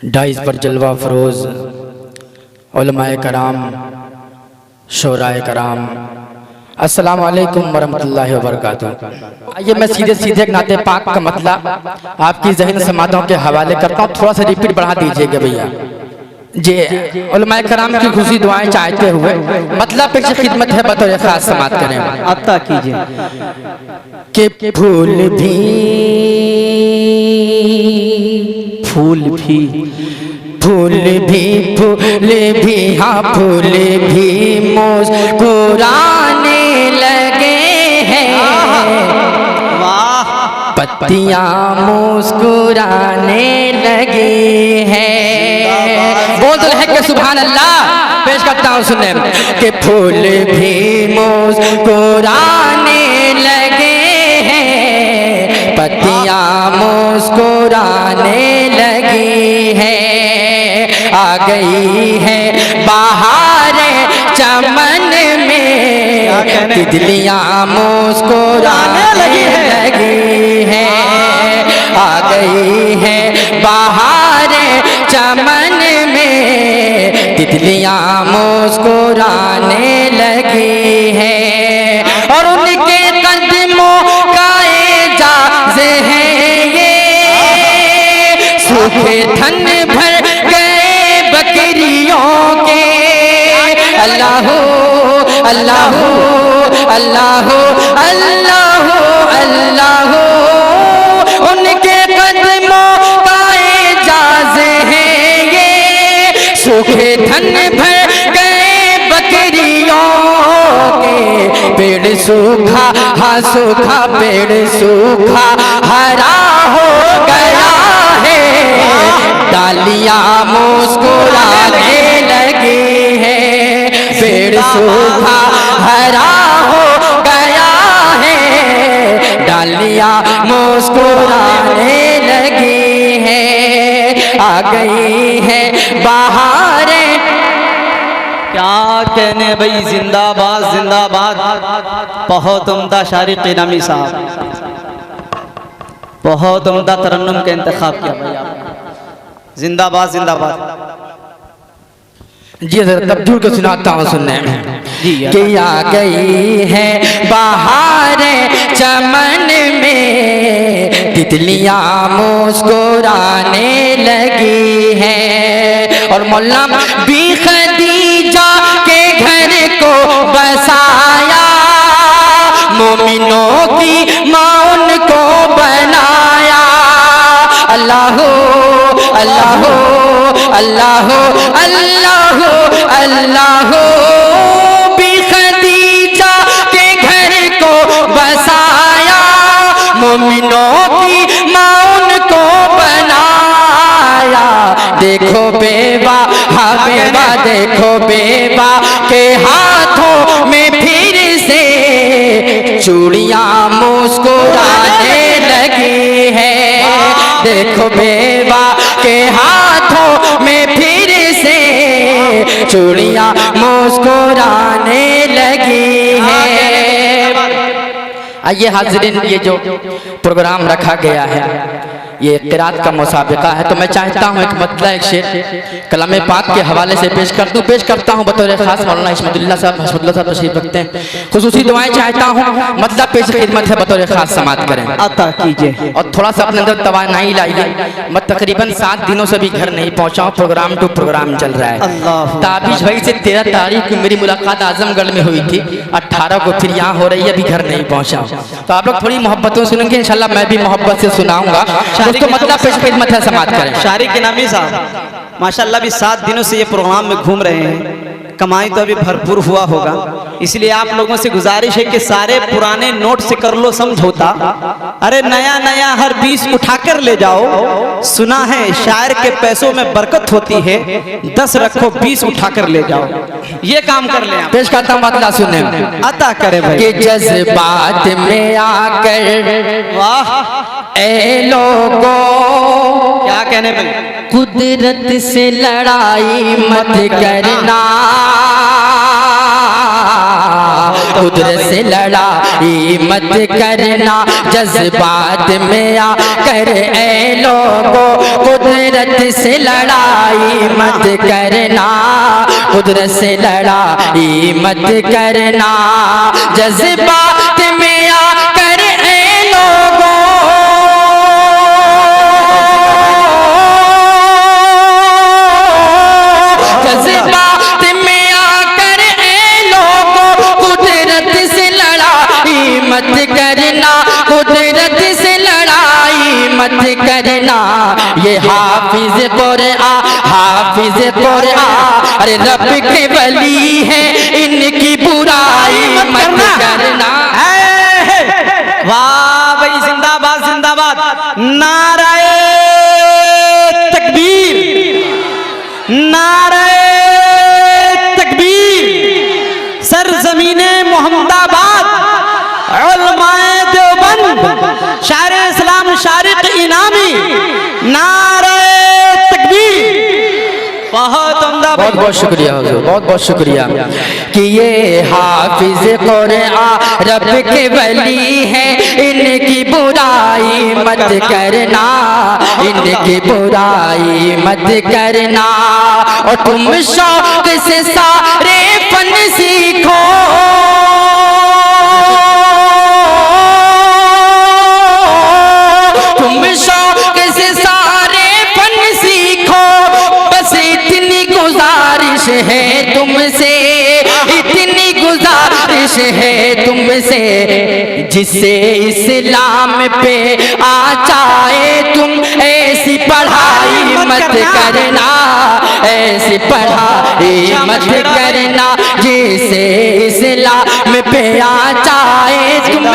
Dice पर जलवा furrows उलमाए कराम, शोराए कराम, अस्सलाम वालेकुम वरहमतुल्लाहि वबरकातुहू। आइए मैं सीधे सीधे एक नाते पाक का मतलब आपकी ज़हन समातों के हवाले करता हूँ। थोड़ा सा रिपीट बढ़ा दीजिएगा भैया जी। उलमाए कराम की खुशी दुआएं चाहते हुए मतलब पेश खिदमत है, बतौर खास समात करें अता कीजिए कि फूल भी फूल भी फूल भी हाँ फूल भी मुस्कुराने लगे हैं, वाह पत्तियां मुस्कुराने लगी हैं। बोल तो है कि सुभान अल्लाह। पेश करता हूँ सुनने कि फूल भी मुस्कुराने लगे हैं, पत्तियां मुस्कुराने लगी हैं। आ गई है बाहर चमन में, तितलियां मुस्कुराने लगी हैं। आ गई है बाहर चमन में, तितलियां मुस्कुराने लगी हैं। और उनके कदमों का एजाज़ है ये, सूखे थन भर गए बकरियों के। अल्लाह अल्लाह अल्लाह अल्लाह अल्लाह, उनके कदमों का एजाज़ है ये, सूखे थन भर गए बकरियों के। पेड़ सूखा हाँ सूखा पेड़ सूखा हरा हो गया है, डालियां मुस्कुराने लगी है। पेड़ सूखा हरा हो गया है, डालियां मुस्कुराने लगी है। आ गई है बाहर। क्या कहने भाई, जिंदाबाद जिंदाबाद। बहुत उम्दा शायरी क़ीनामी साहब, बहुत उम्दा तरन्नुम का इंतखाब किया भाई आपने। जिंदाबाद जिंदाबाद। जी जरा तब्दील को सुनाता हूँ सुनने में कि आ गई है बाहर चमन में, तितलियां मुस्कुराने लगी हैं। और मौला भी खदीजा के घर को बसाया, मोमिनों की माँ उनको बनाया। अल्लाह अल्लाह अल्लाह अल्लाह अल्लाह, भी खदीजा के घर को बसाया, मोमिनों की माँ उनको बनाया। देखो बेवा हाँ बेवा, देखो बेवा के हाथों में फिर से चूड़ियां मुस्कुराने लगी है। देखो बेवा के हाथों में फिर से चूड़ियां मुस्कुराने लगी है। आइए हाज़रीन, ये जो प्रोग्राम रखा गया है ये क़िरात का मुसाबिका है, तो मैं चाहता हूँ एक मतलब एक शेर कलाम पाक के हवाले से पेश करता हूँ बतौर खास। मौलाना इस्मतुल्लाह साहब तशरीफ रखते हैं, खुसूसी दुआएं चाहता हूँ, मतलब पेश खिदमत है, बतौर खास समात करें अता कीजिए। और थोड़ा सा अपने अंदर तवानाई लाइए। मैं तकरीबन 7 दिनों से भी घर नहीं पहुँचा हूँ, प्रोग्राम टू प्रोग्राम चल रहा है। ताबिश भाई से 13 तारीख को मेरी मुलाकात आजमगढ़ में हुई थी, 18 को फिर यहाँ हो रही है, अभी घर नहीं पहुँचा। तो आप लोग थोड़ी मोहब्बतों सुनेंगे, इंशाल्लाह मैं भी मोहब्बत से सुनाऊंगा। तो मतलब पेश खिदमत है समात करें। शायरी क़ीनामी साहब माशाल्लाह भी 7 दिनों से ये प्रोग्राम में घूम रहे हैं, कमाई तो अभी भरपूर हुआ होगा, इसलिए आप लोगों से गुजारिश है कि सारे पुराने नोट से कर लो समझौता। अरे नया नया हर 20 उठा कर ले जाओ, सुना है शायर के पैसों में बरकत होती है, 10 रखो 20 उठा कर ले जाओ। ये काम कर ले। पेश करता हूँ मतलब सुनने अता करे भाई कि जज्बात में आकर वाह ए लोगों, क्या कहने में, कुदरत से लड़ाई मत करना, कुदरत से लड़ाई मत करना, जज्बात में आकर ऐ लोगों कुदरत से लड़ाई मत करना, कुदरत से लड़ाई मत करना। जज्बात में आकर ऐ लोगों, जज्बात में आकर ऐ लोगों, कुदरत से लड़ाई मत करना, कुदरत से लड़ाई मत करना। ये हाफिज कुरआन, हाफिज कुरआन, अरे रब के वली है, इनकी बुराई मत करना। वाह भाई, जिंदाबाद जिंदाबाद, नाराए तकबीर, नाराए तकबीर। सरजमीने मोहम्मदाबाद, उलमाए देवबंद, शायर इस्लाम शारिक इनामी, नाराए तकबीर। बहुत उम्दा, बहुत बहुत शुक्रिया हुजूर, बहुत बहुत शुक्रिया कि ये हाफिज कुरआन रब के वली है, इनकी बुराई मत करना, इनकी बुराई मत करना। और तुम शौक से सारे फन सीखो, तुम शौक से सारे फन सीखो, बस इतनी गुजारिश है तुमसे, इतनी गुजारिश है तुमसे। जिससे इस्लाम पे आ जाए तुम, ऐसी पढ़ाई मत करना, ऐसी पढ़ाई मत करना। जिससे इस्लाम पे आ जाए तुम,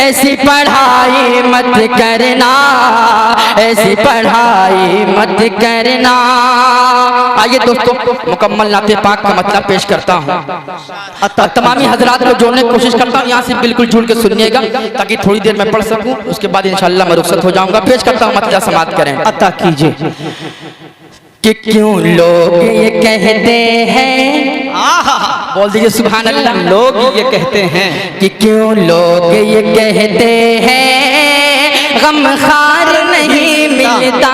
ऐसी पढ़ाई मत करना, ऐसी पढ़ाई मत करना। आइए दोस्तों, मुकम्मल नाते पाक का मतलब पेश करता हूँ। तमामी हजरात को जोड़ने की कोशिश करता हूँ, यहाँ से बिल्कुल जुड़ के सुनिएगा ताकि थोड़ी देर में पढ़ सकूँ, उसके बाद इंशाअल्लाह मैं रुखसत हो जाऊंगा। पेश करता हूँ, मतलब समाप्त करें। अता कीजिए कि क्यों लोग ये कहते हैं, बोल दीजिए सुभान अल्लाह। लोग ये कहते हैं कि क्यों लोग ये कहते हैं गमखार नहीं मिलता,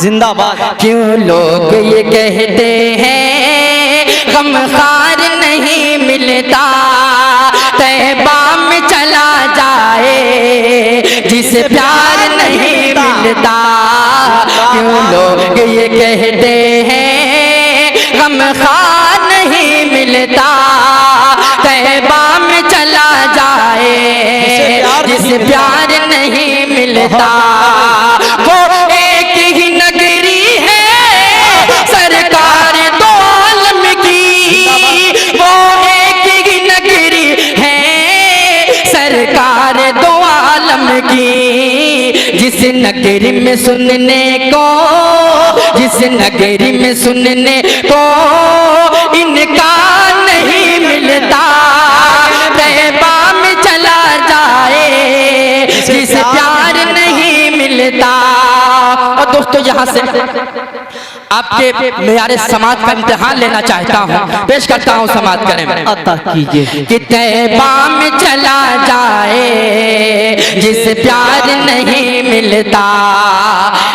जिंदाबाद। क्यों लोग ये कहते हैं गमखार नहीं मिलता। तैबा में चला जाए जिसे प्यार नहीं मिलता। क्यों लोग ये कहते हैं गमखार नहीं मिलता। तैबा में चला जाए जिसे प्यार नहीं मिलता। वो एक ही नगरी है सरकार दो आलम की, वो एक ही नगरी है सरकार दो आलम की। जिस नगरी में सुनने को, जिस नगरी में सुनने को इनका नहीं मिलता। तैबा में चला जाए जिसे प्यार नहीं मिलता। और दोस्तों यहाँ से आपके मेरे समाज का इम्तिहान लेना चाहता हूँ, पेश करता हूँ, समाज करें। अता कीजिए कि तैबा में चला जाए जिसे प्यार नहीं मिलता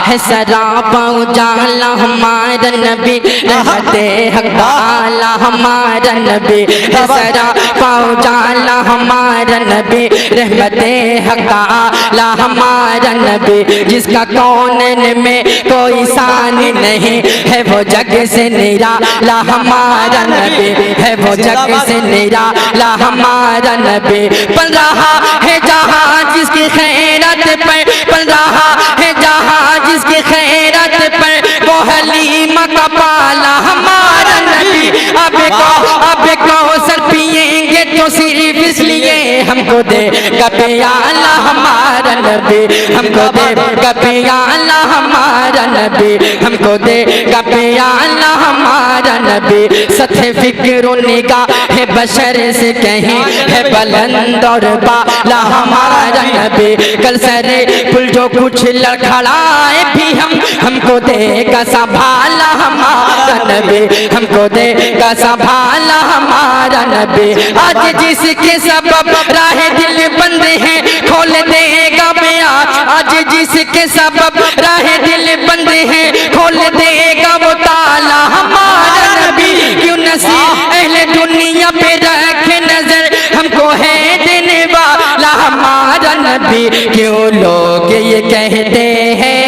है। सरापा उजाला हमारा नबी, रहते हकाला हमारा नबी। सरापा उजाला हमारा नबी, रहमते हकाला हमारा नबी। जिसका कौनन में कोई सानी नहीं है, वो जग से निराला हमारा नबी है, वो जग से निराला हमारा नबी। पल रहा है जहाँ जिसकी खैरत पर, पल रहा है जहाँ जिसकी खैरत पर, वो हलीमा का पाला हमारा नबी। अब कौसर पिएंगे तो सिर्फ इसलिए हमको दे प्याला हमारा नबी, हमको दे प्याला हमारा नबी, हमको दे प्याला हमारा नबी। सत्य फिक्र निगाह है बशर से कहीं है बुलंद और बाला हमारा नबी। कल सरे पुल जो कुछ लड़खड़ाए ही हमको देगा संभाला हमारा नबी, हमको देगा संभाला हमारा नबी। आज जिसके सबब राह दिल बंद है खोल देगा बयां, आज जिसके सबब राह दिल बंद है खोल देगा वो ताला हमारा नबी। क्यों नसीब अहले दुनिया पे रखे नजर, हमको है देने वाला हमारा नबी। क्यों लोग ये कहते हैं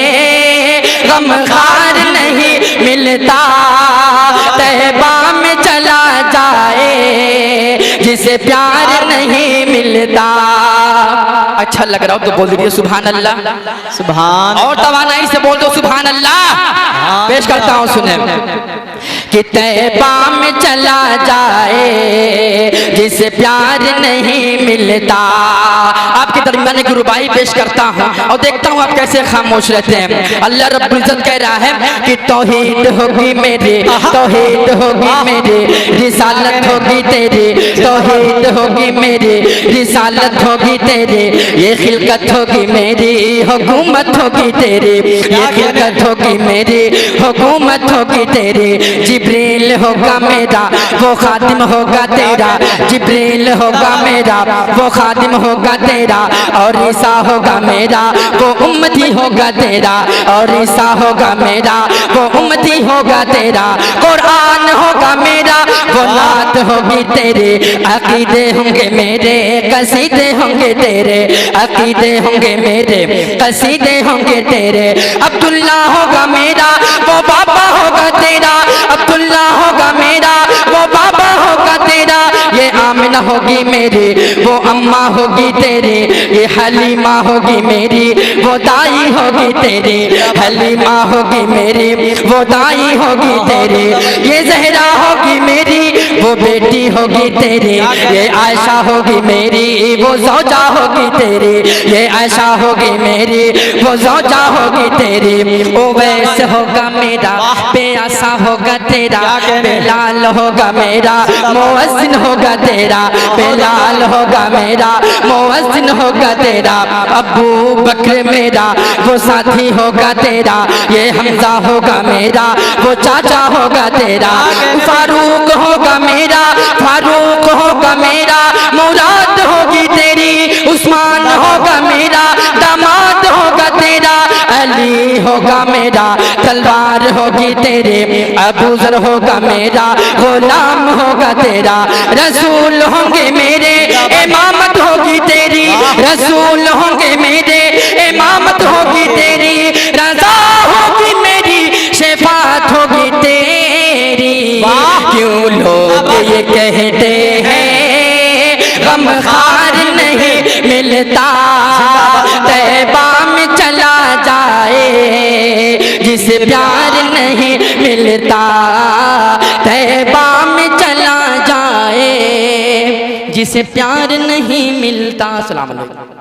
गमखार नहीं मिलता, तैबा में चला जाए जिसे प्यार नहीं मिलता। अच्छा लग रहा हो तो बोल दीजिए सुभान अल्लाह, सुभान। और तवानाई से बोल दो सुभान अल्लाह। पेश करता हूँ सुने कि तैबा में चला जाए जिसे प्यार नहीं मिलता। आपके दरमियान की रुबाई पेश करता हूँ और देखता हूँ आप कैसे खामोश रहते हैं। अल्लाह रब्बुल इज्जत कह रहा है कि तौहीद होगी मेरी, तौहीद होगी मेरी, रिसालत होगी तेरी, तौहीद होगी मेरी, रिसालत होगी तेरी, ये खिलकत होगी मेरी, हुकूमत होगी तेरी, ये खिलकत होगी मेरी, हुकूमत होगी तेरी। जिब्रील होगा मेरा वो खादिम होगा तेरा, जिब्रील होगा मेरा वो खादिम होगा तेरा, और ईसा होगा मेरा वो उम्मती होगा तेरा, और ईसा होगा मेरा वो उम्मती होगा तेरा। कुरान होगा मेरा वो नात होगी तेरे, अकीदे होंगे मेरे कसीदे होंगे तेरे, अकीदे होंगे मेरे कसीदे होंगे तेरे। अब्दुल्ला होगा मेरा वो बाबा होगा तेरा, अब्दुल्ला होगा मेरा वो बाबा होगा तेरा। ये आमिना होगी मेरी वो अम्मा होगी तेरी, ये हलीमा होगी मेरी वो दाई होगी तेरी, हलीमा होगी मेरी वो दाई होगी तेरी। ये जहरा होगी मेरी वो बेटी होगी तेरी, ये आयशा होगी मेरी वो ज़ौजा होगी तेरी, ये आयशा होगी मेरी वो ज़ौजा होगी तेरी। ओवैस होगा मेरा बेआसा होगा तेरा, बेलाल होगा मेरा मुअज्जिन होगा तेरा, बेलाल होगा मेरा मुअज्जिन होगा तेरा। अबू बकर मेरा वो साथी होगा तेरा, ये हमजा होगा मेरा वो चाचा होगा तेरा। फारूक होगा मेरा, फारूक होगा मेरा मुराद होगी तेरी, उस्मान होगा मेरा दामाद होगा तेरा। अली होगा मेरा तलवार होगी तेरे, अबू ज़र होगा मेरा गुलाम होगा तेरा। रसूल होंगे मेरे इमामत होगी तेरी, रसूल होंगे मेरे इमामत होगी तेरी। रज़ा होगी मेरी शफाअत होगी तेरी। क्यों लोग ये कहते हैं गमखार नहीं मिलता, तैबा में चला जाए जिसे प्यार नहीं मिलता, तैबा में चला जाए जिसे प्यार नहीं मिलता। अस्सलाम वालेकुम।